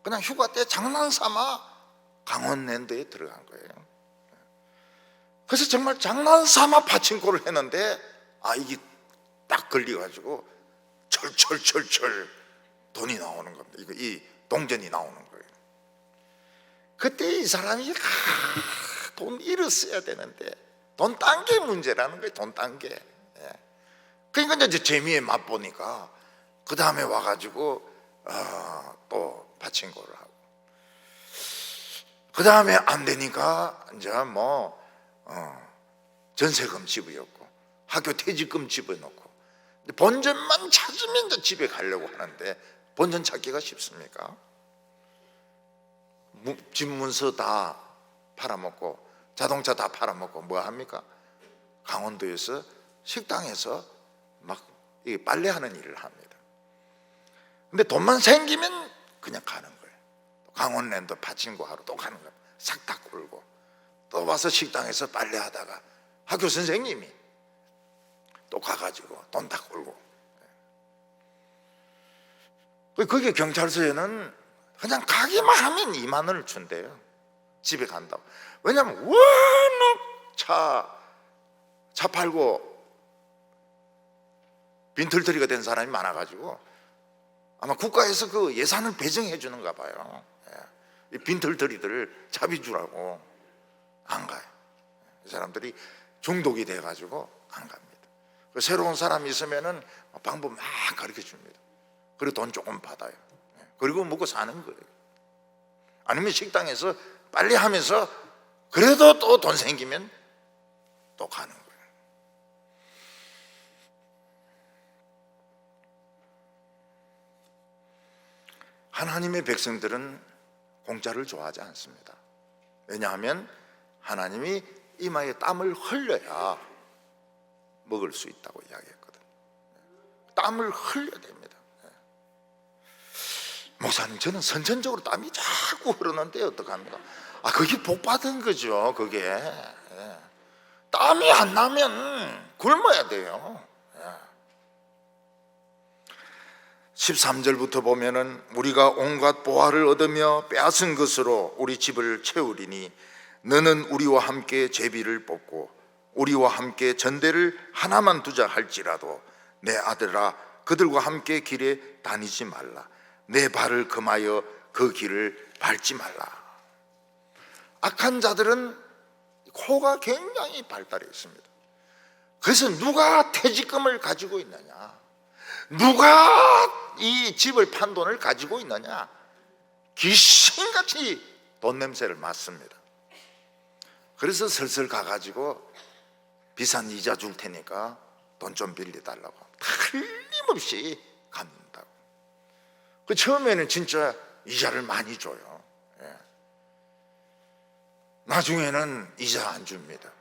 그냥 휴가 때 장난삼아 강원랜드에 들어간 거예요. 그래서 정말 장난삼아 파친코를 했는데 이게 딱 걸려가지고 철철철철 돈이 나오는 겁니다. 이 동전이 나오는 거예요. 그때 이 사람이 돈 잃었어야 되는데 돈 딴 게 문제라는 거예요. 돈 딴 게. 그러니까 이제 재미에 맛보니까 그 다음에 와가지고 또 파친코를 하고, 그 다음에 안 되니까 이제 뭐 전세금 집어였고 학교 퇴직금 집어넣고, 본전만 찾으면 이제 집에 가려고 하는데 본전 찾기가 쉽습니까? 집 문서 다 팔아먹고 자동차 다 팔아먹고 뭐 합니까? 강원도에서 식당에서 막 빨래하는 일을 합니다. 근데 돈만 생기면 그냥 가는 거예요. 강원랜드 파친코 하러 또 가는 거예요. 싹 다 굴고 또 와서 식당에서 빨래하다가 학교 선생님이 또 가가지고 돈 다 굴고, 거기 경찰서에는 그냥 가기만 하면 2만 원을 준대요. 집에 간다고. 왜냐하면 워낙 차 팔고 빈털터리가 된 사람이 많아가지고 아마 국가에서 그 예산을 배정해 주는가 봐요. 이 빈털터리들을 차비 주라고 안 가요. 이 사람들이 중독이 돼가지고 안 갑니다. 새로운 사람이 있으면은 방법 막 가르쳐 줍니다. 그리고 돈 조금 받아요. 그리고 먹고 사는 거예요. 아니면 식당에서 빨리 하면서 그래도 또 돈 생기면 또 가는 거예요. 하나님의 백성들은 공짜를 좋아하지 않습니다. 왜냐하면 하나님이 이마에 땀을 흘려야 먹을 수 있다고 이야기했거든요. 땀을 흘려야 됩니다. 목사님, 저는 선천적으로 땀이 자꾸 흐르는데 어떡합니까? 그게 복 받은 거죠. 그게 땀이 안 나면 굶어야 돼요. 13절부터 보면은 우리가 온갖 보화를 얻으며 빼앗은 것으로 우리 집을 채우리니 너는 우리와 함께 제비를 뽑고 우리와 함께 전대를 하나만 두자 할지라도 내 아들아 그들과 함께 길에 다니지 말라. 내 발을 금하여 그 길을 밟지 말라. 악한 자들은 코가 굉장히 발달했습니다. 그래서 누가 퇴직금을 가지고 있느냐, 누가 이 집을 판 돈을 가지고 있느냐, 귀신같이 돈 냄새를 맡습니다. 그래서 슬슬 가가지고 비싼 이자 줄 테니까 돈 좀 빌려달라고 틀림없이 갚는다고. 그 처음에는 진짜 이자를 많이 줘요. 예. 나중에는 이자 안 줍니다.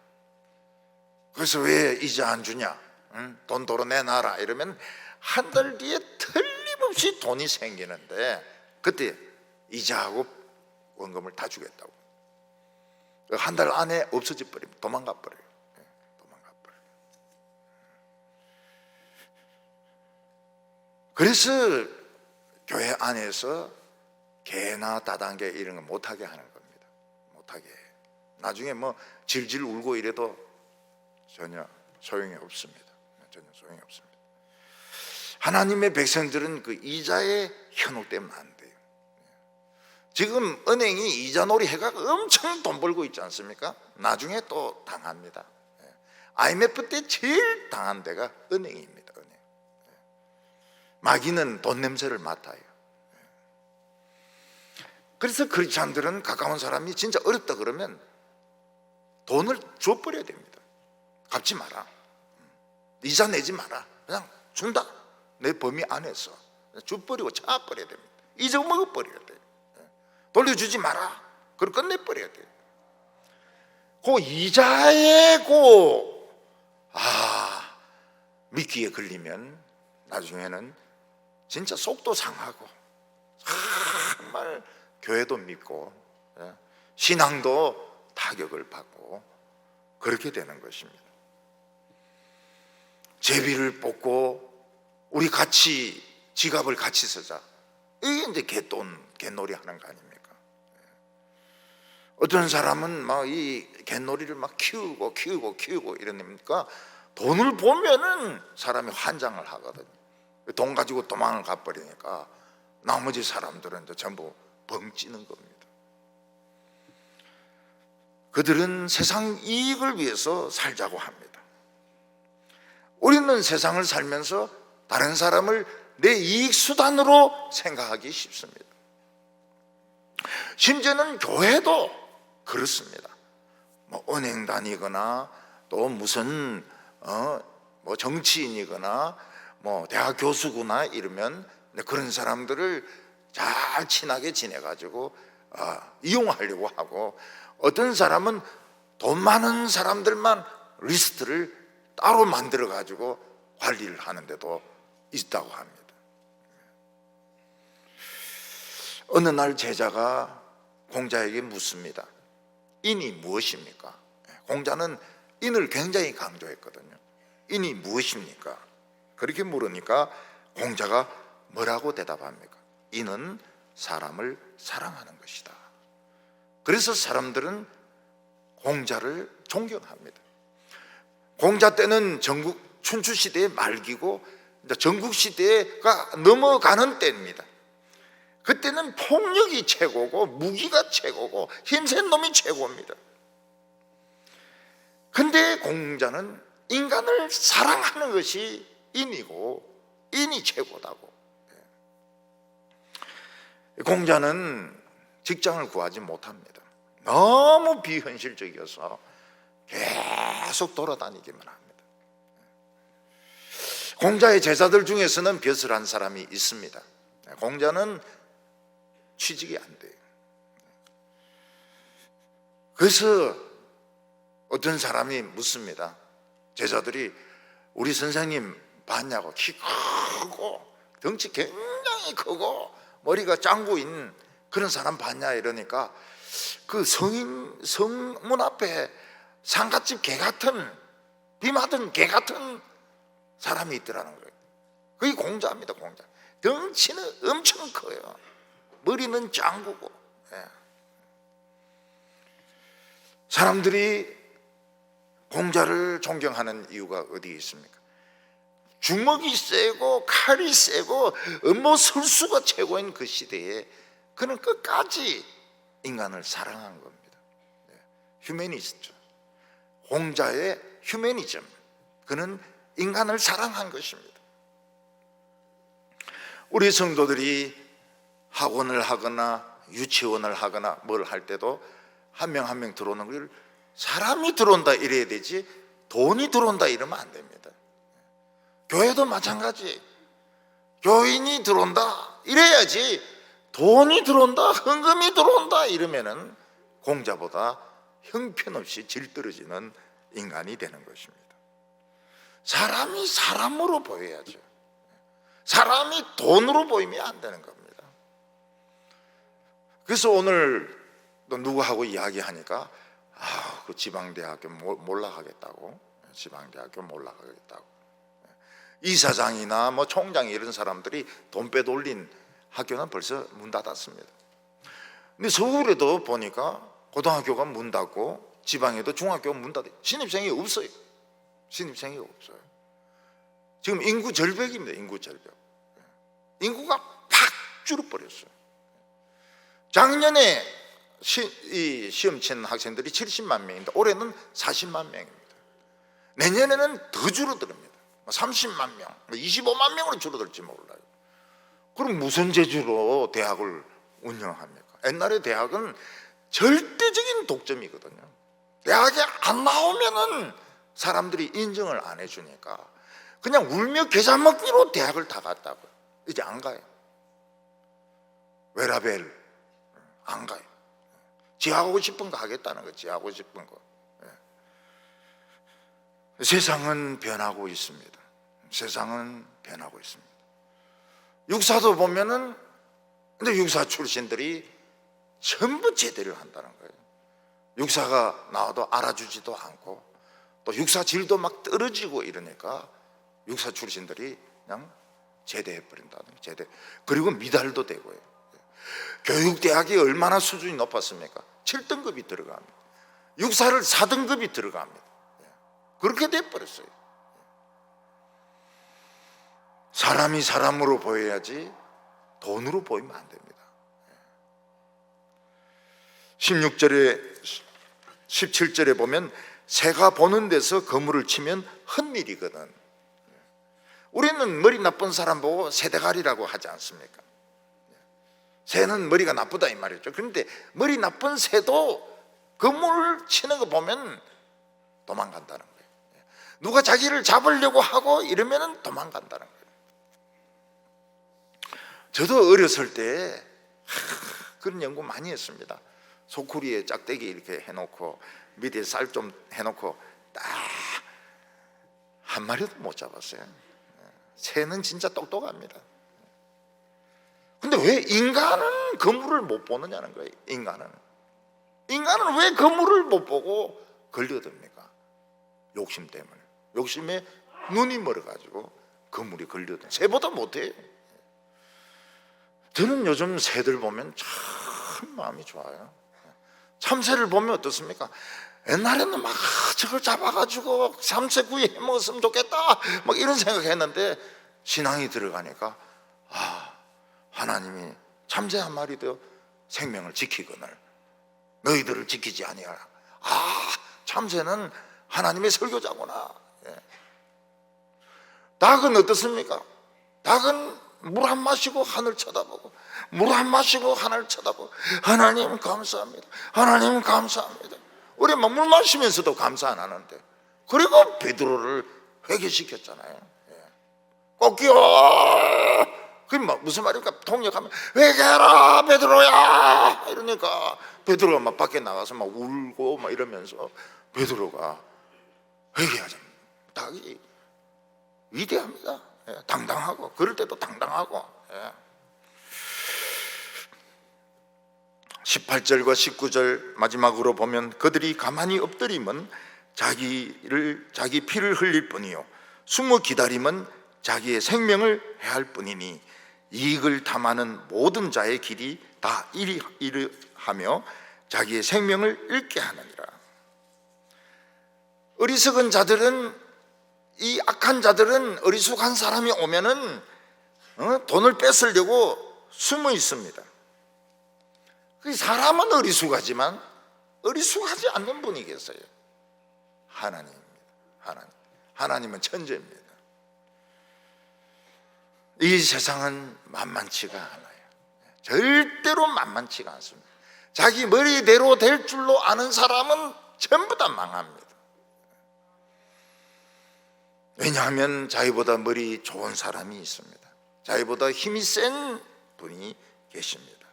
그래서 왜 이자 안 주냐? 응? 돈 도로 내놔라 이러면 한 달 뒤에 틀림없이 돈이 생기는데 그때 이자하고 원금을 다 주겠다고. 한 달 안에 없어져 버립니다. 도망가 버려요. 도망가 버려요. 그래서 교회 안에서 개나 다단계 이런 거 못하게 하는 겁니다. 못하게. 나중에 뭐 질질 울고 이래도 전혀 소용이 없습니다. 전혀 소용이 없습니다. 하나님의 백성들은 그 이자에 현혹되면 안 돼요. 지금 은행이 이자놀이 해가 엄청 돈 벌고 있지 않습니까? 나중에 또 당합니다. IMF 때 제일 당한 데가 은행입니다. 은행. 마귀는 돈 냄새를 맡아요. 그래서 크리스찬들은 가까운 사람이 진짜 어렵다 그러면 돈을 줘버려야 됩니다. 갚지 마라, 이자 내지 마라, 그냥 준다. 내 범위 안에서 줘버리고 차버려야 됩니다. 잊어먹어버려야 돼요. 돌려주지 마라. 그걸 끝내버려야 돼요. 그 이자에 미끼에 걸리면 나중에는 진짜 속도 상하고 정말 교회도 믿고 신앙도 타격을 받고 그렇게 되는 것입니다. 제비를 뽑고 우리 같이 지갑을 같이 쓰자. 이게 이제 개놀이 하는 거 아닙니까? 어떤 사람은 막 이 개놀이를 막 키우고 이러니까 돈을 보면은 사람이 환장을 하거든요. 돈 가지고 도망을 가버리니까 나머지 사람들은 이제 전부 벙찌는 겁니다. 그들은 세상 이익을 위해서 살자고 합니다. 우리는 세상을 살면서 다른 사람을 내 이익 수단으로 생각하기 쉽습니다. 심지어는 교회도 그렇습니다. 뭐 은행 다니거나 또 무슨 뭐 정치인이거나 뭐 대학 교수구나 이러면 그런 사람들을 잘 친하게 지내가지고 이용하려고 하고, 어떤 사람은 돈 많은 사람들만 리스트를 따로 만들어 가지고 관리를 하는데도 있다고 합니다. 어느 날 제자가 공자에게 묻습니다. 인이 무엇입니까? 공자는 인을 굉장히 강조했거든요. 인이 무엇입니까? 그렇게 물으니까 공자가 뭐라고 대답합니까? 인은 사람을 사랑하는 것이다. 그래서 사람들은 공자를 존경합니다. 공자 때는 전국 춘추 시대의 말기고 전국 시대가 넘어가는 때입니다. 그때는 폭력이 최고고 무기가 최고고 힘센 놈이 최고입니다. 근데 공자는 인간을 사랑하는 것이 인이고 인이 최고다고. 공자는 직장을 구하지 못합니다. 너무 비현실적이어서 계속 돌아다니기만 합니다. 공자의 제자들 중에서는 벼슬한 사람이 있습니다. 공자는 취직이 안 돼요. 그래서 어떤 사람이 묻습니다. 제자들이 우리 선생님 봤냐고. 키 크고 덩치 굉장히 크고 머리가 짱구인 그런 사람 봤냐 이러니까 그 성문 앞에 상갓집 개 같은, 비 맞은 개 같은 사람이 있더라는 거예요. 그게 공자입니다. 공자. 덩치는 엄청 커요. 머리는 짱구고. 사람들이 공자를 존경하는 이유가 어디에 있습니까? 주먹이 세고 칼이 세고 업무 설수가 최고인 그 시대에 그는 끝까지 인간을 사랑한 겁니다. 휴머니스트. 공자의 휴머니즘, 그는 인간을 사랑한 것입니다. 우리 성도들이 학원을 하거나 유치원을 하거나 뭘 할 때도 한 명 한 명 들어오는 걸 사람이 들어온다 이래야 되지 돈이 들어온다 이러면 안 됩니다. 교회도 마찬가지, 교인이 들어온다 이래야지 돈이 들어온다, 헌금이 들어온다 이러면은 공자보다 형편없이 질 떨어지는 인간이 되는 것입니다. 사람이 사람으로 보여야죠. 사람이 돈으로 보이면 안 되는 겁니다. 그래서 오늘 또 누구하고 이야기하니까 그 지방대학교 몰락하겠다고, 지방대학교 몰락하겠다고, 이사장이나 뭐 총장이 이런 사람들이 돈 빼돌린 학교는 벌써 문 닫았습니다. 근데 서울에도 보니까 고등학교가 문 닫고 지방에도 중학교가 문 닫아요. 신입생이 없어요. 신입생이 없어요. 지금 인구 절벽입니다. 인구 절벽. 인구가 팍 줄어버렸어요. 작년에 시험 치는 학생들이 70만 명인데 올해는 40만 명입니다. 내년에는 더 줄어듭니다. 30만 명, 25만 명으로 줄어들지 몰라요. 그럼 무슨 재주로 대학을 운영합니까? 옛날에 대학은 절대적인 독점이거든요. 대학에 안 나오면은 사람들이 인정을 안 해주니까 그냥 울며 겨자 먹기로 대학을 다 갔다고요. 이제 안 가요. 웨라벨 안 가요. 지 하고 싶은 거 하겠다는 거, 지 하고 싶은 거. 세상은 변하고 있습니다. 세상은 변하고 있습니다. 육사도 보면은, 근데 육사 출신들이 전부 제대를 한다는 거예요. 육사가 나와도 알아주지도 않고 또 육사 질도 막 떨어지고 이러니까 육사 출신들이 그냥 제대해버린다는 거예요. 제대. 그리고 미달도 되고요. 교육대학이 얼마나 수준이 높았습니까? 7등급이 들어갑니다. 육사를 4등급이 들어갑니다. 그렇게 돼버렸어요. 사람이 사람으로 보여야지 돈으로 보이면 안 됩니다. 16절에 17절에 보면 새가 보는 데서 그물을 치면 헛일이거든. 우리는 머리 나쁜 사람 보고 새대가리라고 하지 않습니까? 새는 머리가 나쁘다 이 말이죠. 그런데 머리 나쁜 새도 그물을 치는 거 보면 도망간다는 거예요. 누가 자기를 잡으려고 하고 이러면 도망간다는 거예요. 저도 어렸을 때 그런 연구 많이 했습니다. 소쿠리에 짝대기 이렇게 해놓고 밑에 쌀 좀 해놓고 딱 한 마리도 못 잡았어요. 새는 진짜 똑똑합니다. 근데 왜 인간은 그물을 못 보느냐는 거예요. 인간은 왜 그물을 못 보고 걸려듭니까? 욕심 때문에. 욕심에 눈이 멀어가지고 그물이 걸려든. 새보다 못해요. 저는 요즘 새들 보면 참 마음이 좋아요. 참새를 보면 어떻습니까? 옛날에는 막 저걸 잡아가지고 삼색구이 해먹었으면 좋겠다 막 이런 생각했는데 신앙이 들어가니까 하나님이 참새 한 마리도 생명을 지키거늘 너희들을 지키지 아니하라. 참새는 하나님의 설교자구나. 닭은 어떻습니까? 닭은 물 한 마시고 하늘 쳐다보고 물 한 마시고 하늘 쳐다보고 하나님 감사합니다. 하나님 감사합니다. 우리 막 물 마시면서도 감사 안 하는데. 그리고 베드로를 회개시켰잖아요. 꼭기요. 그게 무슨 말입니까? 통역하면 회개하라 베드로야 이러니까 베드로가 막 밖에 나가서 막 울고 막 이러면서 베드로가 회개하자. 닭이 위대합니다. 당당하고 그럴 때도 당당하고. 18절과 19절 마지막으로 보면 그들이 가만히 엎드림은 자기 피를 흘릴 뿐이요 숨어 기다림은 자기의 생명을 해할 뿐이니 이익을 탐하는 모든 자의 길이 다 이르하며 자기의 생명을 잃게 하느니라. 어리석은 자들은, 이 악한 자들은 어리숙한 사람이 오면은 돈을 뺏으려고 숨어 있습니다. 사람은 어리숙하지만 어리숙하지 않는 분이 계세요. 하나님입니다. 하나님은 천재입니다. 이 세상은 만만치가 않아요. 절대로 만만치가 않습니다. 자기 머리대로 될 줄로 아는 사람은 전부 다 망합니다. 왜냐하면 자기보다 머리 좋은 사람이 있습니다. 자기보다 힘이 센 분이 계십니다.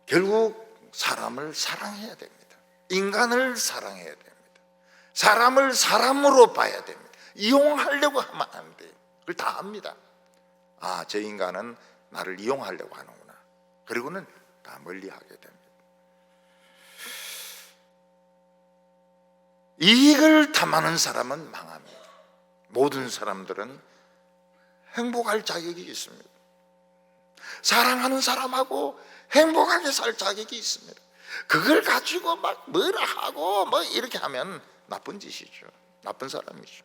결국 사람을 사랑해야 됩니다. 인간을 사랑해야 됩니다. 사람을 사람으로 봐야 됩니다. 이용하려고 하면 안 돼요. 그걸 다 압니다. 아, 저 인간은 나를 이용하려고 하는구나. 그리고는 다 멀리하게 됩니다. 이익을 탐하는 사람은 망합니다. 모든 사람들은 행복할 자격이 있습니다. 사랑하는 사람하고 행복하게 살 자격이 있습니다. 그걸 가지고 막 뭐라 하고 뭐 이렇게 하면 나쁜 짓이죠. 나쁜 사람이죠.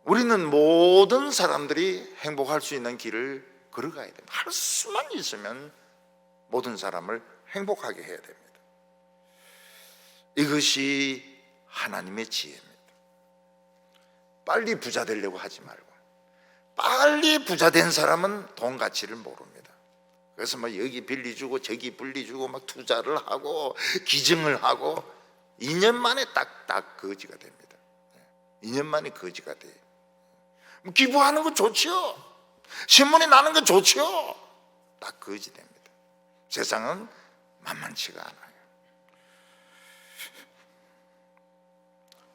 우리는 모든 사람들이 행복할 수 있는 길을 걸어가야 됩니다. 할 수만 있으면 모든 사람을 행복하게 해야 됩니다. 이것이 하나님의 지혜입니다. 빨리 부자 되려고 하지 말고, 빨리 부자 된 사람은 돈 가치를 모릅니다. 그래서 막 여기 빌리주고 저기 빌리주고 막 투자를 하고 기증을 하고 2년 만에 딱 거지가 됩니다. 2년 만에 거지가 돼요. 기부하는 거 좋지요. 신문에 나는 거 좋지요. 딱 거지 됩니다. 세상은 만만치가 않아요.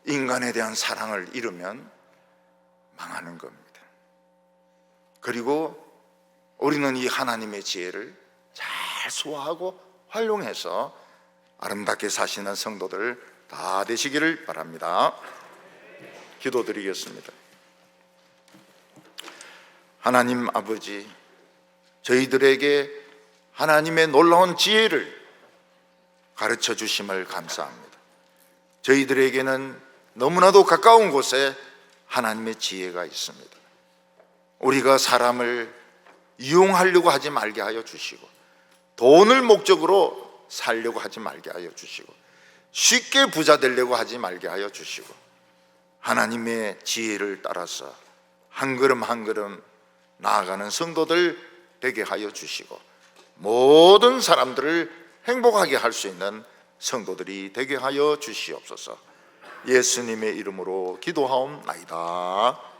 인간에 대한 사랑을 잃으면 망하는 겁니다. 그리고 우리는 이 하나님의 지혜를 잘 소화하고 활용해서 아름답게 사시는 성도들 다 되시기를 바랍니다. 기도드리겠습니다. 하나님 아버지, 저희들에게 하나님의 놀라운 지혜를 가르쳐 주심을 감사합니다. 저희들에게는 너무나도 가까운 곳에 하나님의 지혜가 있습니다. 우리가 사람을 이용하려고 하지 말게 하여 주시고, 돈을 목적으로 살려고 하지 말게 하여 주시고, 쉽게 부자 되려고 하지 말게 하여 주시고, 하나님의 지혜를 따라서 한 걸음 한 걸음 나아가는 성도들 되게 하여 주시고, 모든 사람들을 행복하게 할 수 있는 성도들이 되게 하여 주시옵소서. 예수님의 이름으로 기도하옵나이다.